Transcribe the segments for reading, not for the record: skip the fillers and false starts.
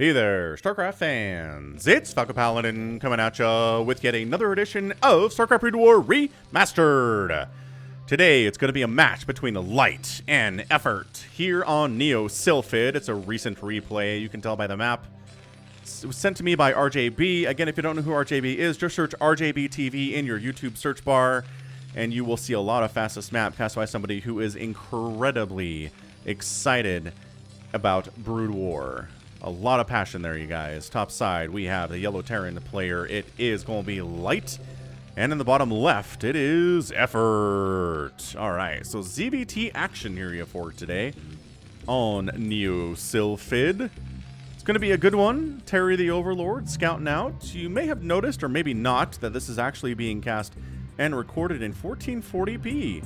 Hey there, StarCraft fans! It's Falcon Paladin coming at ya with yet another edition of StarCraft Brood War Remastered! Today, it's going to be a match between Light and Effort here on Neo Sylphid. It's a recent replay, you can tell by the map. It was sent to me by RJB. Again, if you don't know who RJB is, just search RJB TV in your YouTube search bar, and you will see a lot of fastest map cast by somebody who is incredibly excited about Brood War. A lot of passion there, you guys. Top side, we have the Yellow Terran player. It is going to be Light. And in the bottom left, it is Effort. All right, so ZVT action here for today on Neo Sylphid. It's going to be a good one. Terry the Overlord scouting out. You may have noticed, or maybe not, that this is actually being cast and recorded in 1440p,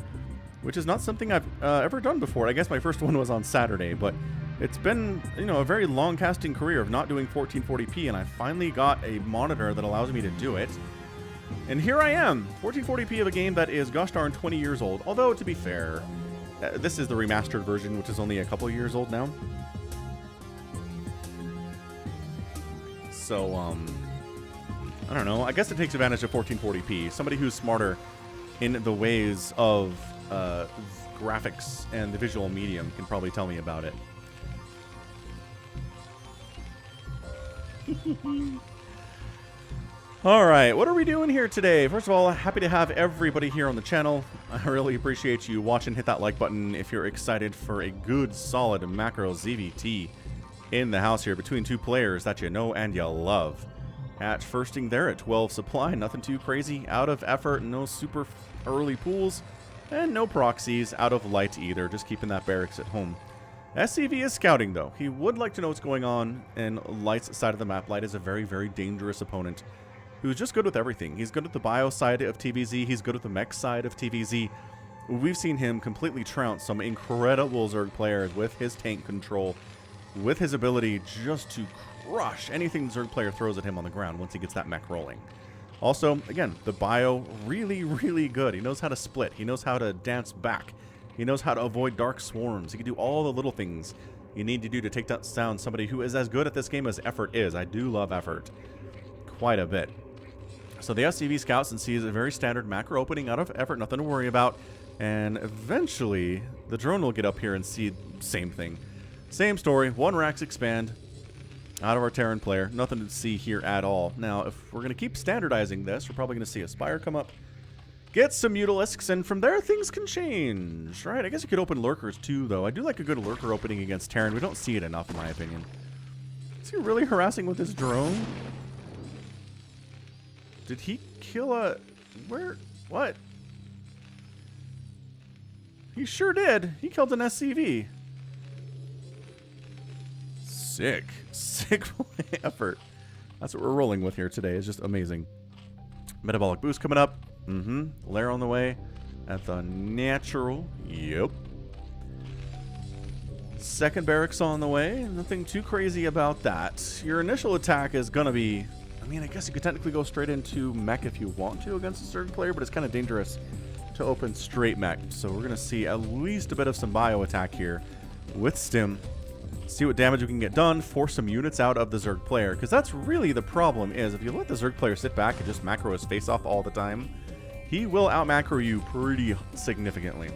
which is not something I've ever done before. I guess my first one was on Saturday, but it's been, a very long casting career of not doing 1440p, and I finally got a monitor that allows me to do it. And here I am, 1440p of a game that is gosh darn 20 years old. Although, to be fair, this is the remastered version, which is only a couple years old now. So, I don't know. I guess it takes advantage of 1440p. Somebody who's smarter in the ways of graphics and the visual medium can probably tell me about it. Alright, what are we doing here today? First of all, happy to have everybody here on the channel. I really appreciate you watching. Hit that like button if you're excited for a good, solid macro ZVT in the house here between two players that you know and you love. Hatch firsting there at 12 supply. Nothing too crazy. Out of Effort, no super early pools, and no proxies out of Light either. Just keeping that barracks at home. SCV is scouting, though. He would like to know what's going on in Light's side of the map. Light is a very, very dangerous opponent who's just good with everything. He's good at the bio side of TVZ. He's good at the mech side of TVZ. We've seen him completely trounce some incredible Zerg players with his tank control, with his ability just to crush anything the Zerg player throws at him on the ground once he gets that mech rolling. Also, again, the bio, really, really good. He knows how to split. He knows how to dance back. He knows how to avoid dark swarms. He can do all the little things you need to do to take down somebody who is as good at this game as Effort is. I do love Effort quite a bit. So the SCV scouts and sees a very standard macro opening out of Effort. Nothing to worry about. And eventually, the drone will get up here and see same thing. Same story. One Rax expand out of our Terran player. Nothing to see here at all. Now, if we're going to keep standardizing this, we're probably going to see a Spire come up. Get some Mutalisks, and from there, things can change, right? I guess you could open Lurkers, too, though. I do like a good Lurker opening against Terran. We don't see it enough, in my opinion. Is he really harassing with his drone? Did he kill a... Where? What? He sure did. He killed an SCV. Sick. Sick Effort. That's what we're rolling with here today. It's just amazing. Metabolic boost coming up. Lair on the way at the natural. Yep. Second barracks on the way. Nothing too crazy about that. Your initial attack is going to be... I mean, I guess you could technically go straight into mech if you want to against a certain player, but it's kind of dangerous to open straight mech. So we're going to see at least a bit of some bio attack here with Stim. See what damage we can get done, force some units out of the Zerg player, because that's really the problem is if you let the Zerg player sit back and just macro his face off all the time, he will out-macro you pretty significantly.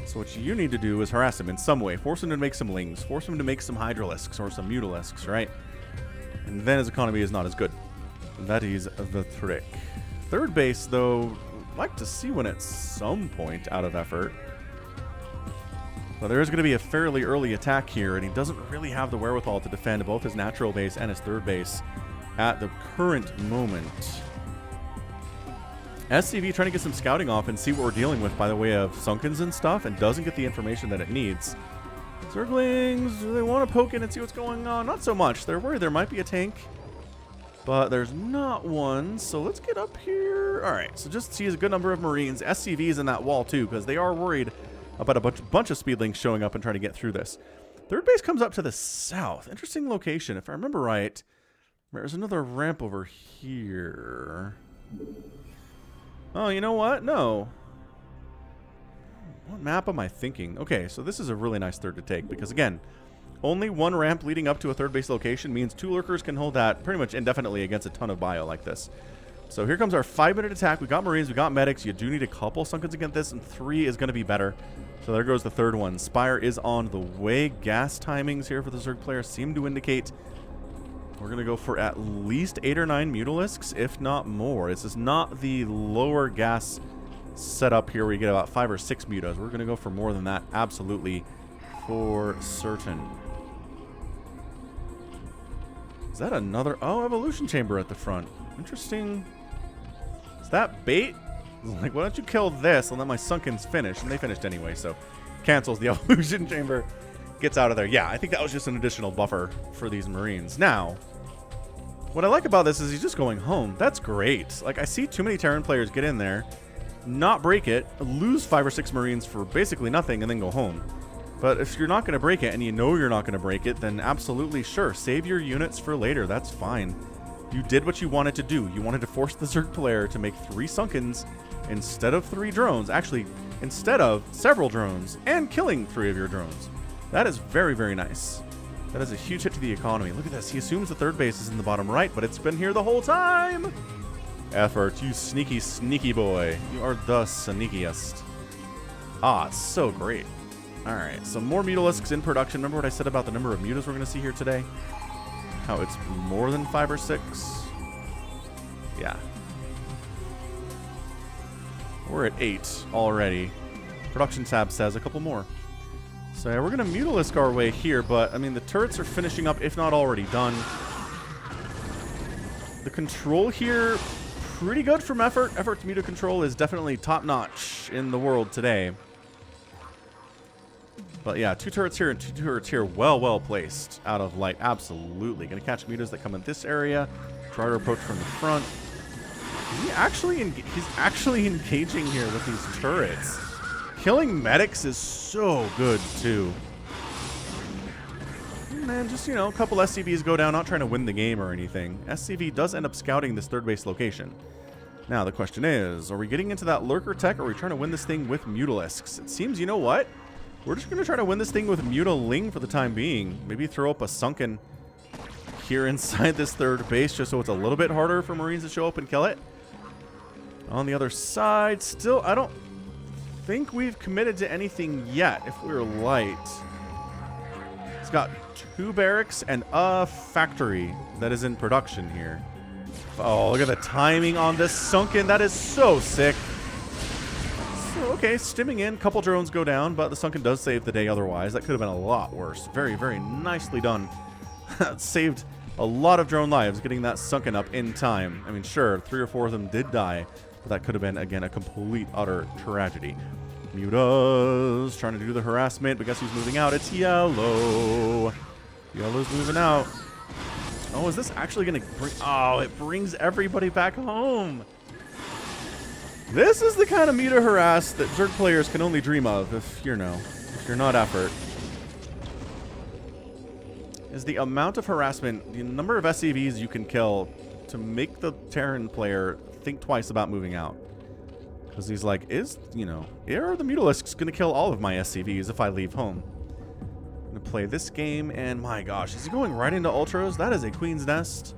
So what you need to do is harass him in some way. Force him to make some Lings. Force him to make some Hydralisks or some Mutalisks, right? And then his economy is not as good. That is the trick. Third base, though, I'd like to see one at some point out of Effort. But there is going to be a fairly early attack here, and he doesn't really have the wherewithal to defend both his natural base and his third base at the current moment. SCV trying to get some scouting off and see what we're dealing with by the way of Sunkens and stuff, and doesn't get the information that it needs. Zerglings, do they want to poke in and see what's going on? Not so much. They're worried there might be a tank, but there's not one. So let's get up here. All right, so just sees a good number of Marines. SCV's in that wall too, because they are worried about a bunch of Speedlings showing up and trying to get through this. Third base comes up to the south. Interesting location. If I remember right, there's another ramp over here. Oh, you know what? No. What map am I thinking? Okay, so this is a really nice third to take because, again, Only one ramp leading up to a third base location means 2 lurkers can hold that pretty much indefinitely against a ton of bio like this. So here comes our 5-minute attack. We got Marines, we got medics. You do need a couple Sunkens against this, and 3 is going to be better. So there goes the third one. Spire is on the way. Gas timings here for the Zerg player seem to indicate we're going to go for at least 8 or 9 Mutalisks, if not more. This is not the lower gas setup here where you get about 5 or 6 mutas. We're going to go for more than that, absolutely, for certain. Is that another... Oh, evolution chamber at the front. Interesting. Is that bait? Like, why don't you kill this and let my Sunkens finish? And they finished anyway, so cancels the evolution chamber. Gets out of there. Yeah, I think that was just an additional buffer for these Marines. Now, what I like about this is he's just going home. That's great. Like, I see too many Terran players get in there, not break it, lose 5 or 6 Marines for basically nothing, and then go home. But if you're not going to break it, and you know you're not going to break it, then absolutely, sure, save your units for later. That's fine. You did what you wanted to do. You wanted to force the Zerg player to make 3 Sunkens instead of 3 drones. Actually, instead of several drones, and killing 3 of your drones. That is very, very nice. That is a huge hit to the economy. Look at this. He assumes the third base is in the bottom right, but it's been here the whole time. Effort, you sneaky, sneaky boy. You are the sneakiest. Ah, it's so great. All right, so more Mutalisks in production. Remember what I said about the number of mutas we're going to see here today? How it's more than 5 or 6? Yeah. We're at 8 already. Production tab says a couple more. So yeah, we're going to Mutalisk our way here, but, I mean, the turrets are finishing up, if not already done. The control here, pretty good from Effort. Effort to Muta control is definitely top-notch in the world today. But yeah, 2 turrets here and 2 turrets here, well placed out of light. Absolutely. Going to catch mutas that come in this area. Try to approach from the front. He's actually engaging here with these turrets. Killing medics is so good, too. Man, just, you know, a couple SCVs go down, not trying to win the game or anything. SCV does end up scouting this third base location. Now, the question is, are we getting into that lurker tech, or are we trying to win this thing with Mutalisks? It seems, you know what? We're just going to try to win this thing with Mutaling for the time being. Maybe throw up a Sunken here inside this third base just so it's a little bit harder for Marines to show up and kill it. On the other side, still, I don't think we've committed to anything yet if we're light. It's got 2 barracks and a factory that is in production here. Oh, look at the timing on this Sunken. That is so sick. Okay, stimming in, couple drones go down, but the Sunken does save the day otherwise. That could have been a lot worse. Very, very nicely done. Saved a lot of drone lives getting that Sunken up in time. I mean, sure, 3 or 4 of them did die, but that could have been, again, a complete, utter tragedy. Mutas trying to do the harassment, but guess who's moving out? It's Yellow. Yellow's moving out. Oh, is this actually going to bring... Oh, it brings everybody back home. This is the kind of muta harass that Zerg players can only dream of if you're not Effort. Is the amount of harassment, the number of SCVs you can kill to make the Terran player think twice about moving out. Because he's like, are the Mutalisks going to kill all of my SCVs if I leave home? I'm going to play this game, and my gosh, is he going right into Ultras? That is a Queen's Nest.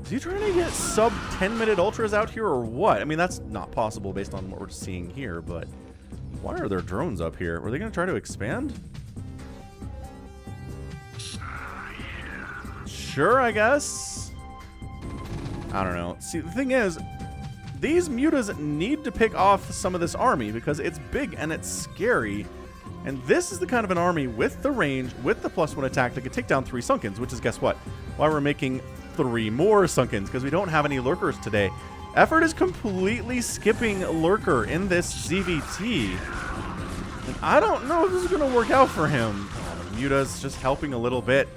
Is he trying to get sub 10-minute Ultras out here or what? I mean, that's not possible based on what we're seeing here, but why are there drones up here? Were they going to try to expand? Sure, I guess. I don't know. See, the thing is, these mutas need to pick off some of this army because it's big and it's scary. And this is the kind of an army with the range, with the +1 attack that could take down 3 Sunkens, which is, guess what? Why we're making 3 more Sunkens, because we don't have any lurkers today. Effort is completely skipping lurker in this ZVT. And I don't know if this is going to work out for him. Oh, Muta's just helping a little bit.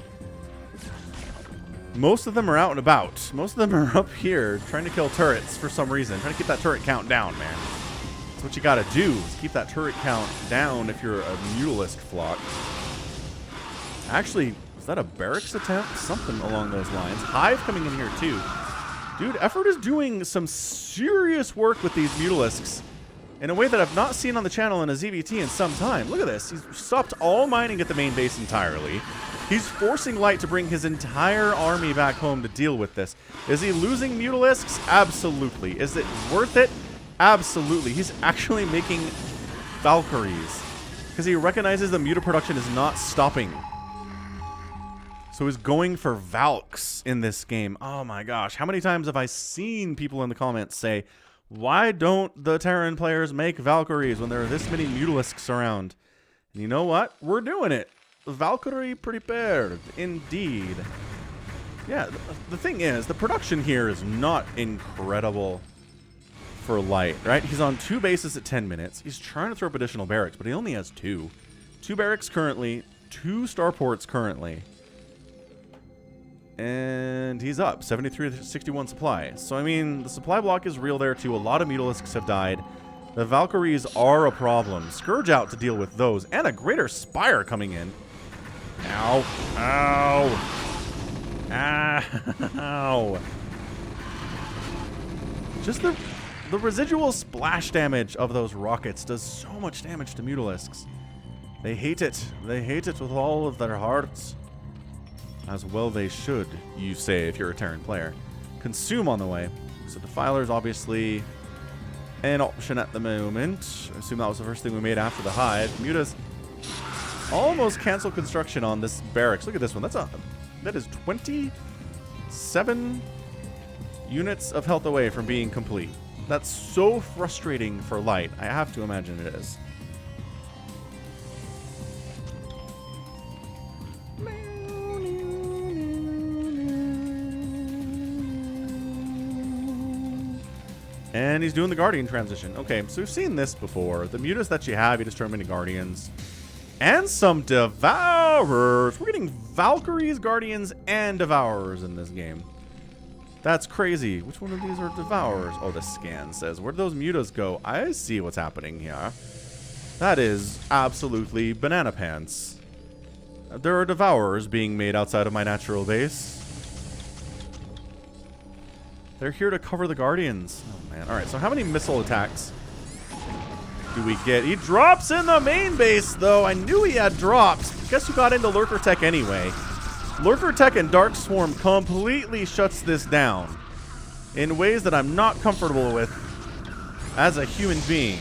Most of them are out and about. Most of them are up here trying to kill turrets for some reason. Trying to keep that turret count down, man. That's what you got to do, is keep that turret count down if you're a Mutalisk flock. Actually, is that a barracks attempt? Something along those lines. Hive coming in here, too. Dude, Effort is doing some serious work with these Mutalisks. in a way that I've not seen on the channel in a ZVT in some time. Look at this. He's stopped all mining at the main base entirely. He's forcing Light to bring his entire army back home to deal with this. Is he losing Mutalisks? Absolutely. Is it worth it? Absolutely. He's actually making Valkyries because he recognizes the Muta production is not stopping. So he's going for Valks in this game. Oh my gosh. How many times have I seen people in the comments say, why don't the Terran players make Valkyries when there are this many Mutalisks around? And you know what? We're doing it. Valkyrie prepared. Indeed. Yeah, the thing is, the production here is not incredible for Light, right? He's on 2 bases at 10 minutes. He's trying to throw up additional barracks, but he only has 2. 2 barracks currently, 2 starports currently. And he's up, 73 to 61 supply. So, I mean, the supply block is real there, too. A lot of Mutalisks have died. The Valkyries are a problem. Scourge out to deal with those. And a Greater Spire coming in. Ow. Ow. Ow. Just the residual splash damage of those rockets does so much damage to Mutalisks. They hate it. They hate it with all of their hearts. As well they should, you say, if you're a Terran player. Consume on the way. So Defiler's obviously an option at the moment. I assume that was the first thing we made after the Hive. Muta's almost canceled construction on this barracks. Look at this one. That is 27 units of health away from being complete. That's so frustrating for Light. I have to imagine it is. And he's doing the Guardian transition. Okay, so we've seen this before. The Mutas that you have, you destroy many Guardians. And some Devourers. We're getting Valkyries, Guardians, and Devourers in this game. That's crazy. Which one of these are Devourers? Oh, the scan says. Where do those Mutas go? I see what's happening here. That is absolutely banana pants. There are Devourers being made outside of my natural base. They're here to cover the Guardians. Oh, man. All right, so how many missile attacks do we get? He drops in the main base, though. I knew he had drops. Guess who got into Lurker Tech anyway? Lurker Tech and Dark Swarm completely shuts this down in ways that I'm not comfortable with as a human being.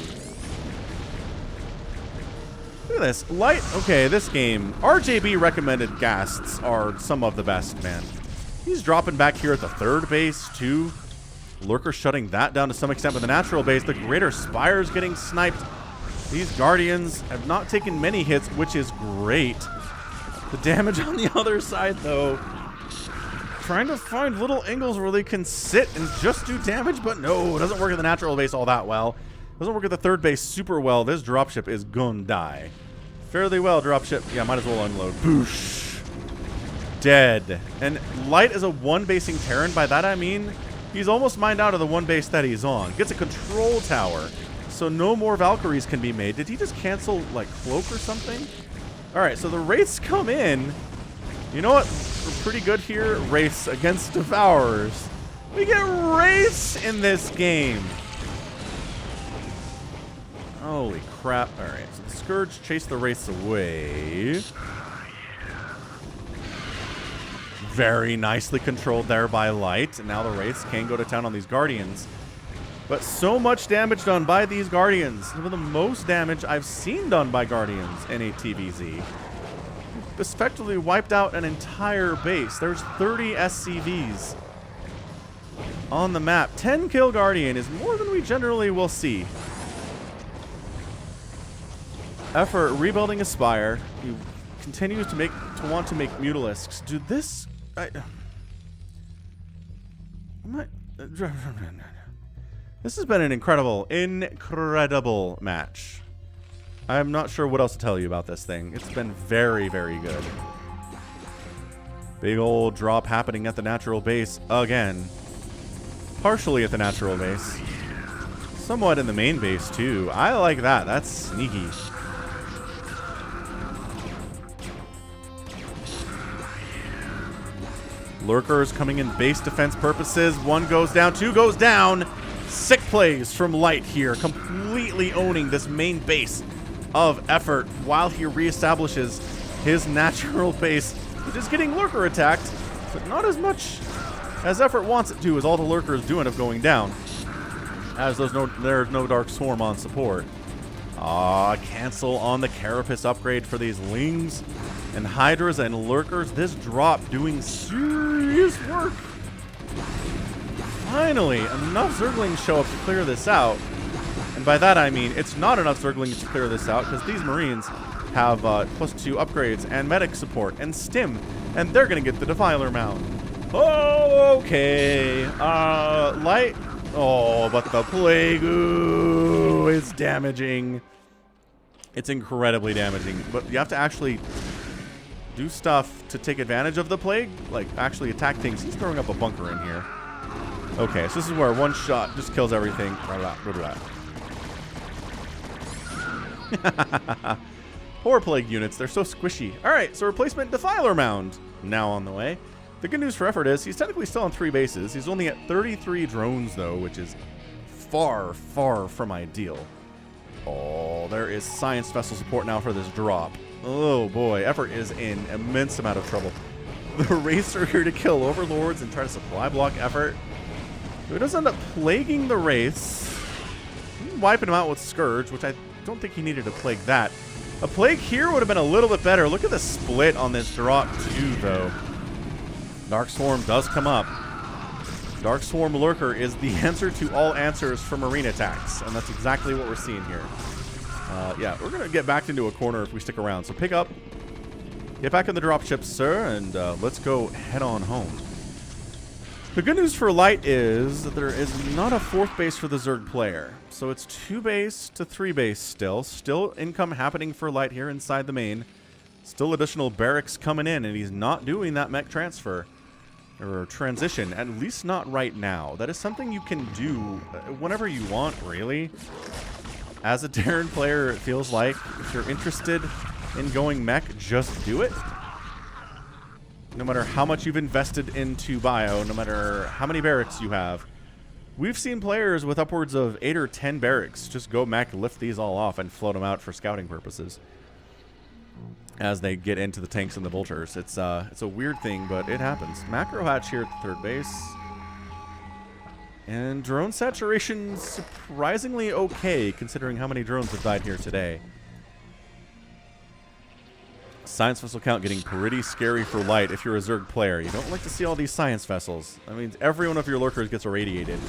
Look at this. Light. Okay, this game. RJB recommended ghasts are some of the best, man. He's dropping back here at the 3rd base, too. Lurker shutting that down to some extent with the natural base. The Greater Spire's getting sniped. These Guardians have not taken many hits, which is great. The damage on the other side, though. Trying to find little angles where they can sit and just do damage, but no, it doesn't work at the natural base all that well. Doesn't work at the 3rd base super well. This dropship is gonna die. Fairly well, dropship. Yeah, might as well unload. Boosh. Dead. And Light is a 1-basing Terran. By that I mean he's almost mined out of the 1 base that he's on. Gets a control tower, so no more Valkyries can be made. Did he just cancel, like, Cloak or something? Alright, so the Wraiths come in. You know what? We're pretty good here. Wraiths against Devourers. We get Wraiths in this game. Holy crap. Alright, so the Scourge chased the Wraiths away. Very nicely controlled there by Light. And now the Wraiths can go to town on these Guardians. But so much damage done by these Guardians. Some of the most damage I've seen done by Guardians in a TVZ. Effectively wiped out an entire base. There's 30 SCVs on the map. 10 kill Guardian is more than we generally will see. Effort rebuilding a Spire. He continues to want to make Mutalisks. Dude, this... This has been an incredible match. I'm not sure what else to tell you about this thing. It's been very, very good. Big old drop happening at the natural base again. Partially at the natural base. Somewhat in the main base, too. I like that. That's sneaky. Lurkers coming in base defense purposes. 1 goes down, 2 goes down. Sick plays from Light here. Completely immediately owning this main base of Effort while he reestablishes his natural base, which is getting lurker attacked, but not as much as Effort wants it to, as all the lurkers do end up going down, as there's no Dark Swarm on support. Cancel on the Carapace upgrade for these Lings and Hydras and Lurkers. This drop doing serious work. Finally, enough Zerglings show up to clear this out. And by that I mean it's not enough Zerglings to clear this out, because these Marines have +2 upgrades and medic support and stim, and they're going to get the Defiler Mount. Oh, okay. Light. Oh, but the Plague is damaging. It's incredibly damaging, but you have to actually do stuff to take advantage of the Plague, like actually attack things. He's throwing up a bunker in here. Okay, so this is where one shot just kills everything. Poor Plague units, they're so squishy. Alright, so replacement Defiler Mound now on the way. The good news for Effort is he's technically still on 3 bases. He's only at 33 drones, though, which is far, far from ideal. Oh, there is Science Vessel support now for this drop. Oh, boy. Effort is in immense amount of trouble. The Wraiths are here to kill Overlords and try to supply block Effort. So he does end up plaguing the Wraiths. Wiping him out with Scourge, which I don't think he needed to plague that. A plague here would have been a little bit better. Look at the split on this drop, too, though. Dark Swarm does come up. Dark Swarm Lurker is the answer to all answers for Marine attacks, and that's exactly what we're seeing here. Yeah, we're going to get backed into a corner if we stick around, so pick up, get back in the dropship, sir, and let's go head on home. The good news for Light is that there is not a 4th base for the Zerg player, so it's 2 base to 3 base still. Still income happening for Light here inside the main. Still additional barracks coming in, and he's not doing that mech transfer. Or transition, at least not right now. That is something you can do whenever you want, really. As a Terran player, it feels like if you're interested in going mech, just do it. No matter how much you've invested into bio, no matter how many barracks you have. We've seen players with upwards of 8 or 10 barracks just go mech, lift these all off, and float them out for scouting purposes as they get into the tanks and the vultures. It's a weird thing, but it happens. Macro hatch here at the 3rd base. And drone saturation surprisingly okay, considering how many drones have died here today. Science vessel count getting pretty scary for Light if you're a Zerg player. You don't like to see all these science vessels. I mean, every one of your lurkers gets irradiated.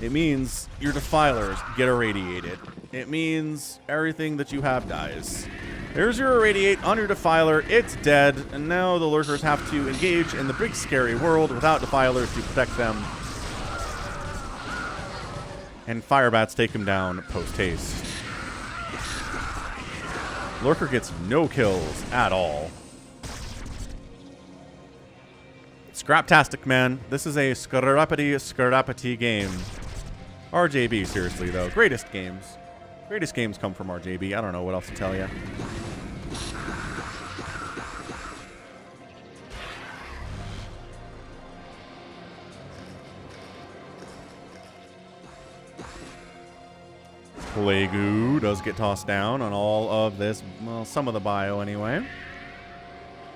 It means your defilers get irradiated. It means everything that you have dies. There's your irradiate on your defiler. It's dead. And now the lurkers have to engage in the big scary world without defilers to protect them. And firebats take him down post-haste. Lurker gets no kills at all. Scraptastic, man. This is a scrapity game. RJB, seriously, though. Greatest games. Greatest games come from RJB. I don't know what else to tell you. Plague does get tossed down on all of this, well, some of the bio anyway.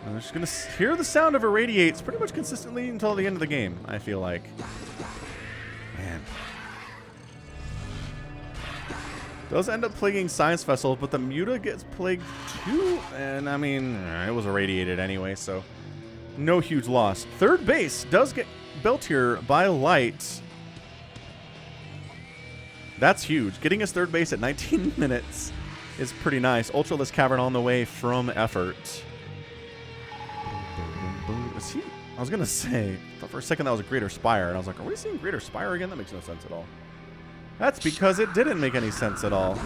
I'm just going to hear the sound of irradiates pretty much consistently until the end of the game, I feel like. Man. Does end up plaguing Science Vessel, but the Muta gets plagued too. And, I mean, it was irradiated anyway, so no huge loss. 3rd base does get built here by Light. That's huge. Getting his 3rd base at 19 minutes is pretty nice. Ultraless Cavern on the way from Effort. Is he? I was going to say, I thought for a second that was a Greater Spire, and I was like, are we seeing Greater Spire again? That makes no sense at all. That's because it didn't make any sense at all.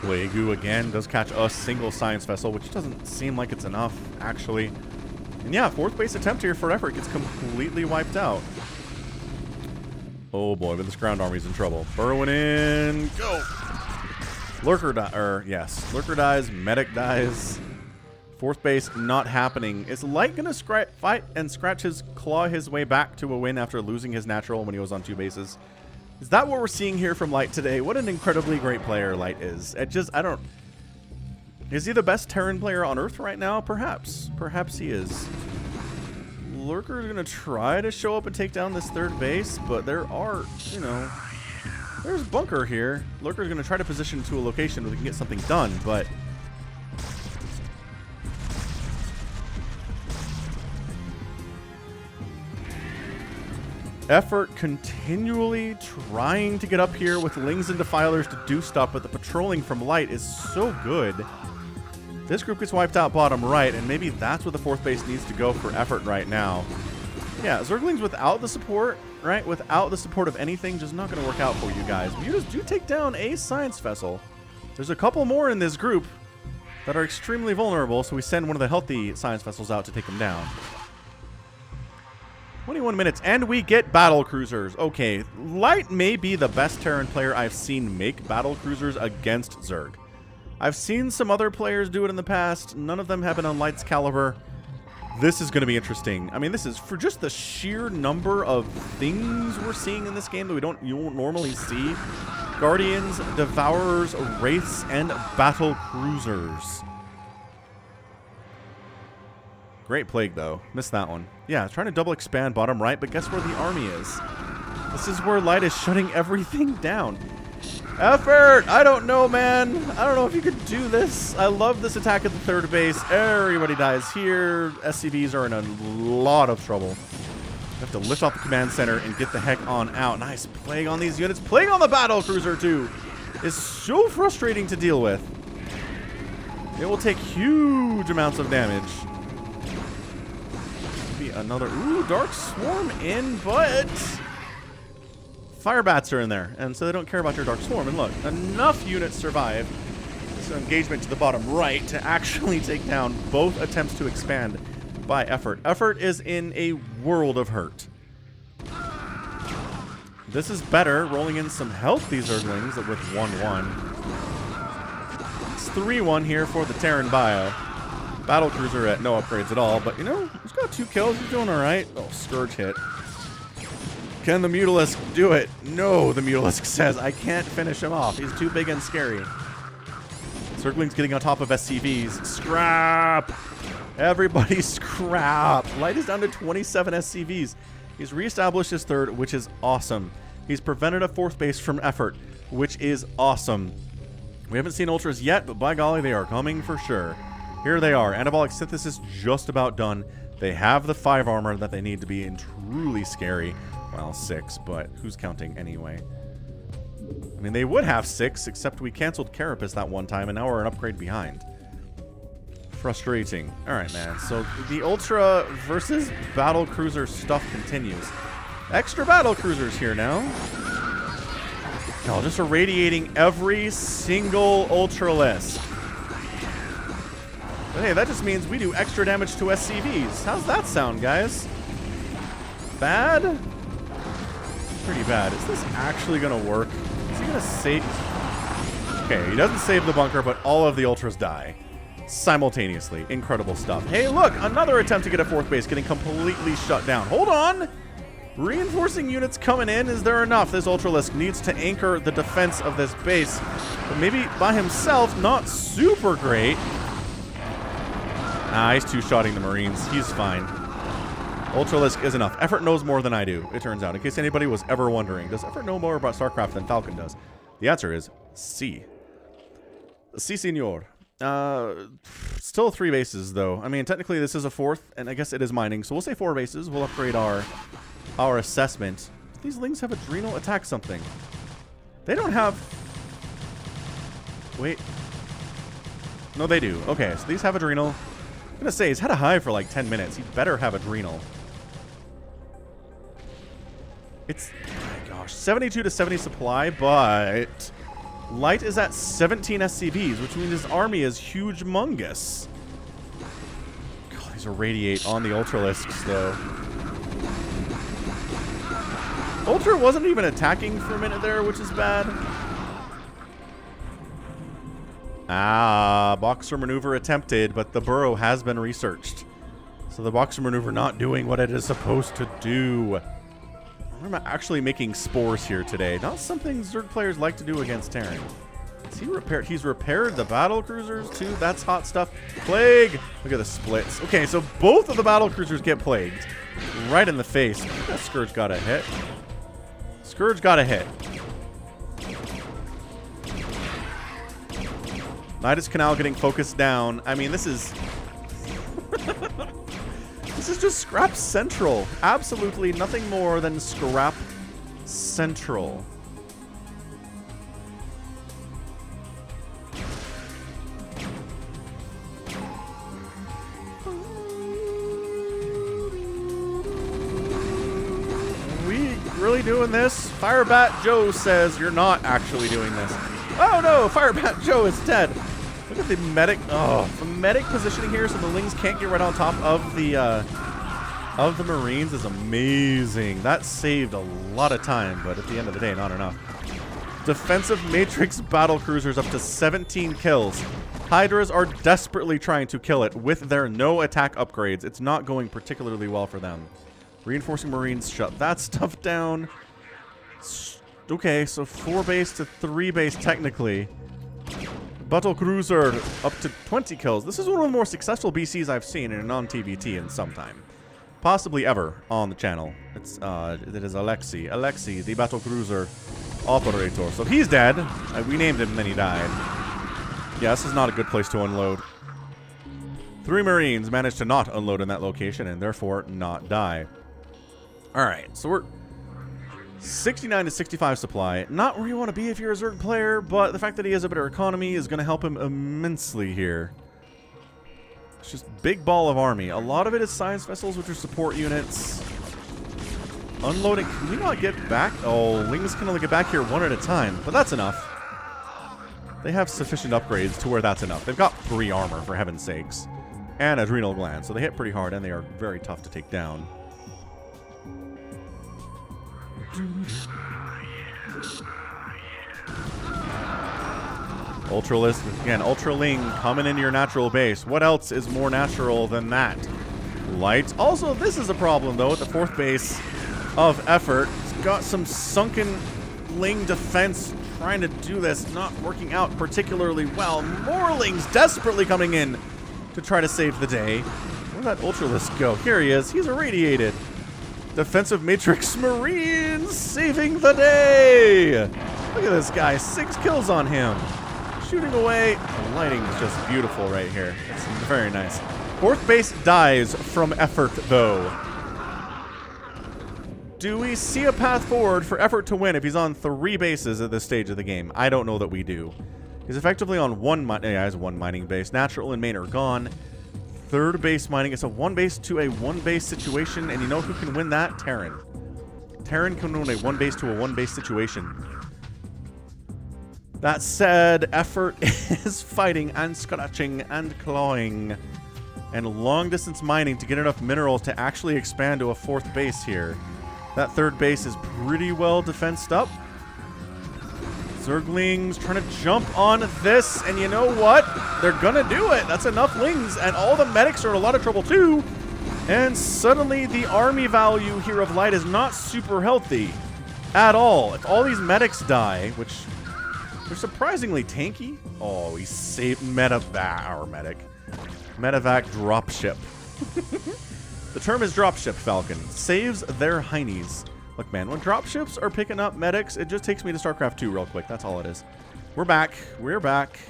Plague again does catch a single Science Vessel, which doesn't seem like it's enough, actually. And yeah, 4th base attempt here for effort gets completely wiped out. Oh boy, but this ground army's in trouble. Burrowing in. Go! Lurker yes. Lurker dies. Medic dies. 4th base not happening. Is Light going to fight and claw his way back to a win after losing his natural when he was on 2 bases? Is that what we're seeing here from Light today? What an incredibly great player Light is. Is he the best Terran player on Earth right now? Perhaps. Perhaps he is. Lurker's going to try to show up and take down this 3rd base, but there are, you know, there's bunker here. Lurker's going to try to position to a location where we can get something done, but effort continually trying to get up here with Lings and Defilers to do stuff, but the patrolling from Light is so good. This group gets wiped out bottom right, and maybe that's what the 4th base needs to go for effort right now. Yeah, Zerglings without the support, right? Without the support of anything, just not going to work out for you guys. Mutas do take down a Science Vessel. There's a couple more in this group that are extremely vulnerable, so we send one of the healthy Science Vessels out to take them down. 21 minutes, and we get battle cruisers. Okay, Light may be the best Terran player I've seen make battle cruisers against Zerg. I've seen some other players do it in the past. None of them have been on Light's caliber. This is going to be interesting. I mean, this is for just the sheer number of things we're seeing in this game that you won't normally see. Guardians, Devourers, Wraiths, and battle cruisers. Great Plague, though. Missed that one. Yeah, trying to double expand bottom right, but guess where the army is? This is where Light is shutting everything down. Effort! I don't know, man. I don't know if you could do this. I love this attack at the 3rd base. Everybody dies here. SCVs are in a lot of trouble. You have to lift off the command center and get the heck on out. Nice Plague on these units. Plague on the battle cruiser, too. Is so frustrating to deal with. It will take huge amounts of damage. Maybe another... Ooh, Dark Swarm in, but... Fire bats are in there, and so they don't care about your Dark Swarm. And look, enough units survive. So engagement to the bottom right to actually take down both attempts to expand by effort. Effort is in a world of hurt. This is better, rolling in some healthy Zerglings with 1-1. It's 3-1 here for the Terran Bio. Battle Cruiser at no upgrades at all, but you know, he's got 2 kills. He's doing all right. Oh, Scourge hit. Can the Mutalisk do it? No, the Mutalisk says, I can't finish him off. He's too big and scary. Zergling's getting on top of SCVs. Scrap! Everybody scrap! Light is down to 27 SCVs. He's reestablished his 3rd, which is awesome. He's prevented a 4th base from effort, which is awesome. We haven't seen Ultras yet, but by golly, they are coming for sure. Here they are. Anabolic Synthesis just about done. They have the 5 armor that they need to be in truly scary. Well, 6, but who's counting anyway? I mean, they would have 6, except we canceled Carapace that one time, and now we're an upgrade behind. Frustrating. Alright, man. So, the Ultra versus Battle Cruiser stuff continues. Extra Battle Cruisers here now. Oh, just irradiating every single Ultralisk. But hey, that just means we do extra damage to SCVs. How's that sound, guys? Bad? Pretty bad. Is this actually going to work? Is he going to save? Okay, he doesn't save the bunker, but all of the Ultras die simultaneously. Incredible stuff. Hey, look, another attempt to get a 4th base getting completely shut down. Hold on. Reinforcing units coming in. Is there enough? This Ultralisk needs to anchor the defense of this base, but maybe by himself, not super great. He's 2-shotting the Marines. He's fine. Ultralisk is enough. Effort knows more than I do, it turns out. In case anybody was ever wondering, does Effort know more about StarCraft than Falcon does? The answer is C. Si, senor. Still 3 bases, though. I mean, technically this is a 4th, and I guess it is mining, so we'll say 4 bases. We'll upgrade our assessment. These Lings have Adrenal attack something. They don't have... Wait. No, they do. Okay, so these have Adrenal. I'm going to say, he's had a hive for like 10 minutes. He better have Adrenal. It's, oh my gosh, 72 to 70 supply, but Light is at 17 SCVs, which means his army is huge-mungus. God, these irradiate on the Ultralisks, though. Ultra wasn't even attacking for a minute there, which is bad. Ah, boxer maneuver attempted, but the burrow has been researched. So the boxer maneuver not doing what it is supposed to do. I'm actually making spores here today. Not something Zerg players like to do against Terran. Is he repaired? He's repaired the battle cruisers too. That's hot stuff. Plague. Look at the splits. Okay, so both of the battle cruisers get plagued. Right in the face. That Scourge got a hit. Scourge got a hit. Nidus Canal getting focused down. I mean, this is... this is just Scrap Central. Absolutely nothing more than Scrap Central. Really doing this? Firebat Joe says you're not actually doing this. Oh no, Firebat Joe is dead. Look at the medic. Oh, the medic positioning here so the Lings can't get right on top of the Marines is amazing. That saved a lot of time, but at the end of the day, not enough. Defensive Matrix battle cruisers up to 17 kills. Hydras are desperately trying to kill it with their no attack upgrades. It's not going particularly well for them. Reinforcing Marines shut that stuff down. Okay, so 4 base to 3 base technically. Battle Cruiser up to 20 kills. This is one of the more successful BCs I've seen in a non-TVT in some time. Possibly ever on the channel. It is Alexei. Alexei, the Battle Cruiser operator. So he's dead. We named him and then he died. Yeah, this is not a good place to unload. 3 Marines managed to not unload in that location and therefore not die. Alright, so we're 69 to 65 supply. Not where you want to be if you're a Zerg player, but the fact that he has a better economy is going to help him immensely here. It's just big ball of army. A lot of it is science vessels, which are support units. Unloading. Can we not get back? Oh, Lings can only get back here 1 at a time, but that's enough. They have sufficient upgrades to where that's enough. They've got 3 armor, for heaven's sakes. And adrenal gland, so they hit pretty hard, and they are very tough to take down. Ultralist, again, Ultraling coming into your natural base. What else is more natural than that? Light. Also, this is a problem, though, at the 4th base of Effort. It's got some sunken Ling defense trying to do this, not working out particularly well. More Lings desperately coming in to try to save the day. Where'd that Ultralist go? Here he is. He's irradiated. Defensive Matrix Marines saving the day. Look at this guy. 6 kills on him. Shooting away. The lighting is just beautiful right here. It's very nice. 4th base dies from Effort, though. Do we see a path forward for Effort to win if he's on 3 bases at this stage of the game? I don't know that we do. He's effectively on 1 mining base. Natural and main are gone. 3rd base mining. It's a 1 base to a 1 base situation, and you know who can win that? Terran. Terran can win a 1 base to a 1 base situation. That said, Effort is fighting and scratching and clawing and long distance mining to get enough minerals to actually expand to a 4th base here. That 3rd base is pretty well defensed up. Zerglings trying to jump on this, and you know what? They're gonna do it. That's enough Lings, and all the medics are in a lot of trouble too. And suddenly the army value here of Light is not super healthy at all. If all these medics die, which they're surprisingly tanky. Oh, he saved Medevac dropship. The term is dropship, Falcon. Saves their heinies. Look, man, when dropships are picking up medics, it just takes me to StarCraft 2 real quick. That's all it is. We're back. We're back.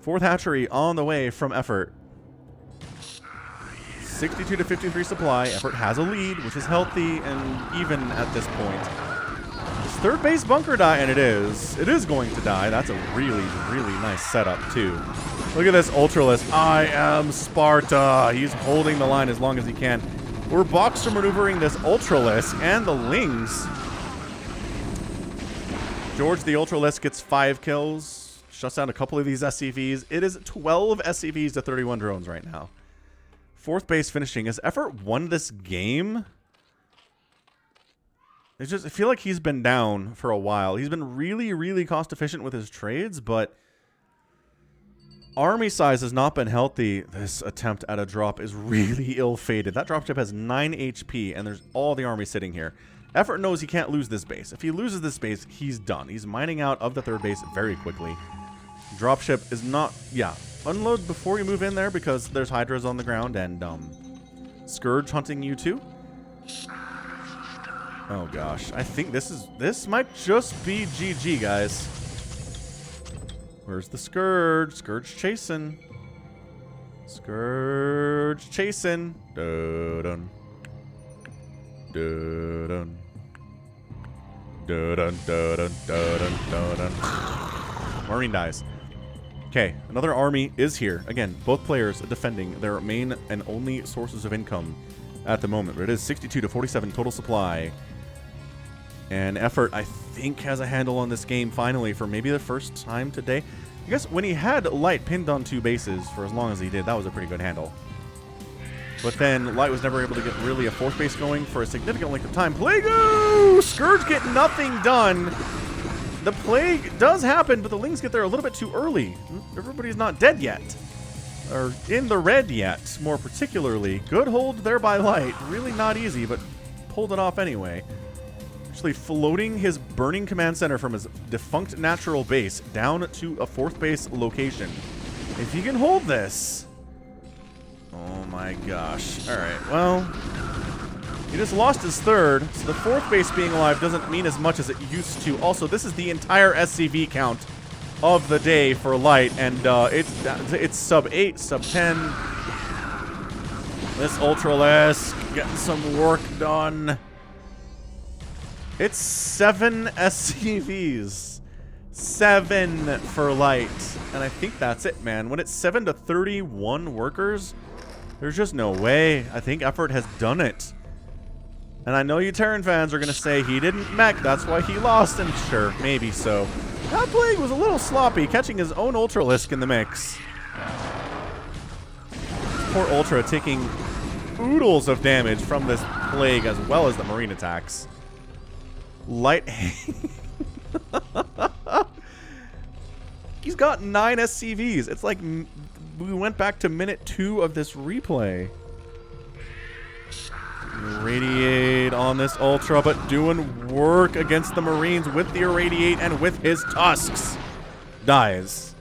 4th hatchery on the way from Effort. 62 to 53 supply. Effort has a lead, which is healthy and even at this point. Does 3rd base bunker die? And it is. It is going to die. That's a really, really nice setup, too. Look at this Ultralist. I am Sparta. He's holding the line as long as he can. We're boxer maneuvering this Ultralist and the Lings. George the Ultralist gets 5 kills. Shuts down a couple of these SCVs. It is 12 SCVs to 31 drones right now. 4th base finishing. Has Effort won this game? I feel like he's been down for a while. He's been really, really cost efficient with his trades, but army size has not been healthy. This attempt at a drop is really ill-fated. That dropship has 9 HP, and there's all the army sitting here. Effort knows he can't lose this base. If he loses this base, he's done. He's mining out of the 3rd base very quickly. Dropship is not... Yeah, unload before you move in there because there's Hydras on the ground and Scourge hunting you too. Oh gosh, I think this might just be GG, guys. Where's the Scourge? Scourge chasing. Scourge chasing. Dun-dun. Dun-dun. Dun-dun, dun-dun, dun-dun, dun-dun. Marine dies. Okay, another army is here. Again, both players defending their main and only sources of income at the moment. But it is 62 to 47 total supply. And Effort, I think, has a handle on this game finally for maybe the first time today. I guess when he had Light pinned on 2 bases for as long as he did, that was a pretty good handle. But then Light was never able to get really a 4th base going for a significant length of time. Plague-o! Scourge get nothing done. The Plague does happen, but the Lings get there a little bit too early. Everybody's not dead yet. Or in the red yet, more particularly. Good hold there by Light. Really not easy, but pulled it off anyway. Actually floating his burning command center from his defunct natural base down to a 4th base location. If he can hold this... Oh my gosh. Alright, well... He just lost his 3rd, so the 4th base being alive doesn't mean as much as it used to. Also, this is the entire SCV count of the day for Light, and it's sub 8, sub 10. This Ultralisk getting some work done. It's 7 SCVs. 7 for Light. And I think that's it, man. When it's 7 to 31 workers, there's just no way. I think Effort has done it. And I know you Terran fans are going to say he didn't mech, that's why he lost. And sure, maybe so. That Plague was a little sloppy, catching his own Ultralisk in the mix. Poor Ultra taking oodles of damage from this Plague as well as the Marine attacks. Light... He's got 9 SCVs. It's like we went back to minute 2 of this replay. Irradiate on this Ultra, but doing work against the Marines with the Irradiate and with his tusks. Dies.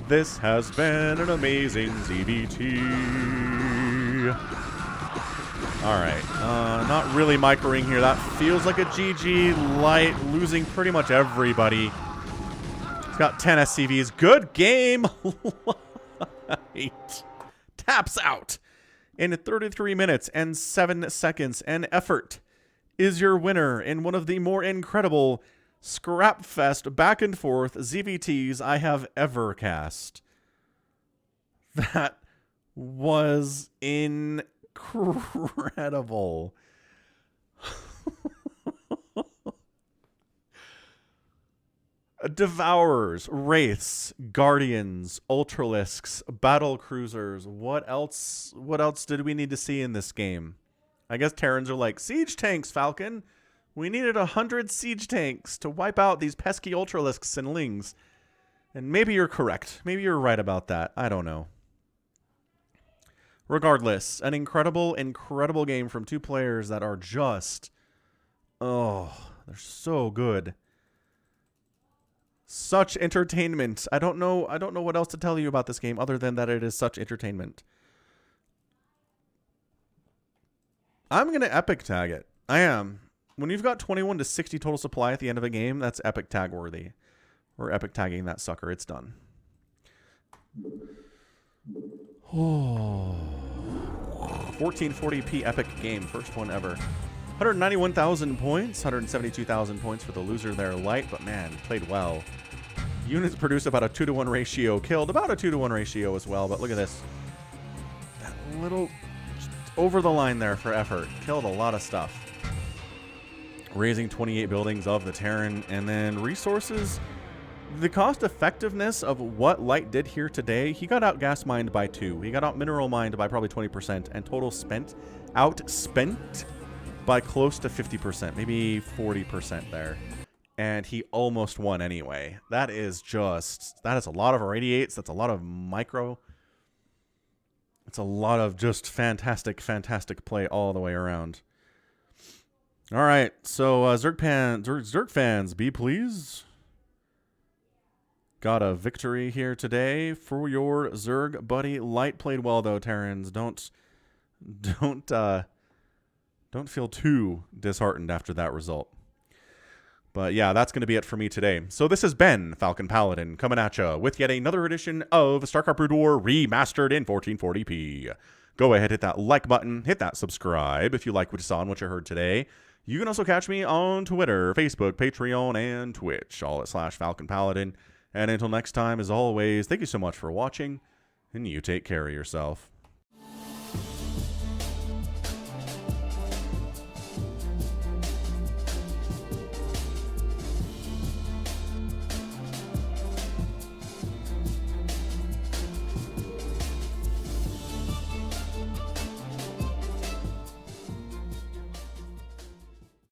This has been an amazing ZVT. Alright, not really microing here. That feels like a GG. Light losing pretty much everybody. He's got 10 SCVs. Good game. Light taps out in 33 minutes and 7 seconds. And Effort is your winner in one of the more incredible Scrapfest back and forth ZVTs I have ever cast. That was incredible. Devourers, Wraiths, Guardians, Ultralisks, Battle Cruisers. What else did we need to see in this game? I guess Terrans are like, siege tanks, Falcon. We needed 100 siege tanks to wipe out these pesky Ultralisks and Lings. And maybe you're correct. Maybe you're right about that. I don't know. Regardless, an incredible, incredible game from 2 players that are just... Oh, they're so good. Such entertainment. I don't know what else to tell you about this game other than that it is such entertainment. I'm going to epic tag it. I am. When you've got 21 to 60 total supply at the end of a game, that's epic tag worthy. We're epic tagging that sucker. It's done. Oh. 1440p epic game. First one ever. 191,000 points. 172,000 points for the loser there, Light. But man, played well. Units produced about a 2-to-1 ratio. Killed about a 2-to-1 ratio as well. But look at this. That little... over the line there for Effort. Killed a lot of stuff. Raising 28 buildings of the Terran. And then resources The cost effectiveness of what Light did here today, he got out gas mined by 2. He got out mineral mined by probably 20%, and total outspent by close to 50%, maybe 40% there. And he almost won anyway. That is a lot of irradiates. That's a lot of micro. It's a lot of just fantastic, fantastic play all the way around. All right, so Zerg fans, be pleased. Got a victory here today for your Zerg buddy. Light played well though, Terrans. Don't feel too disheartened after that result. But yeah, that's going to be it for me today. So this has been Falcon Paladin coming at you with yet another edition of StarCraft Brood War Remastered in 1440p. Go ahead, hit that like button, hit that subscribe if you like what you saw and what you heard today. You can also catch me on Twitter, Facebook, Patreon, and Twitch, all at /Falcon Paladin. And until next time, as always, thank you so much for watching, and you take care of yourself.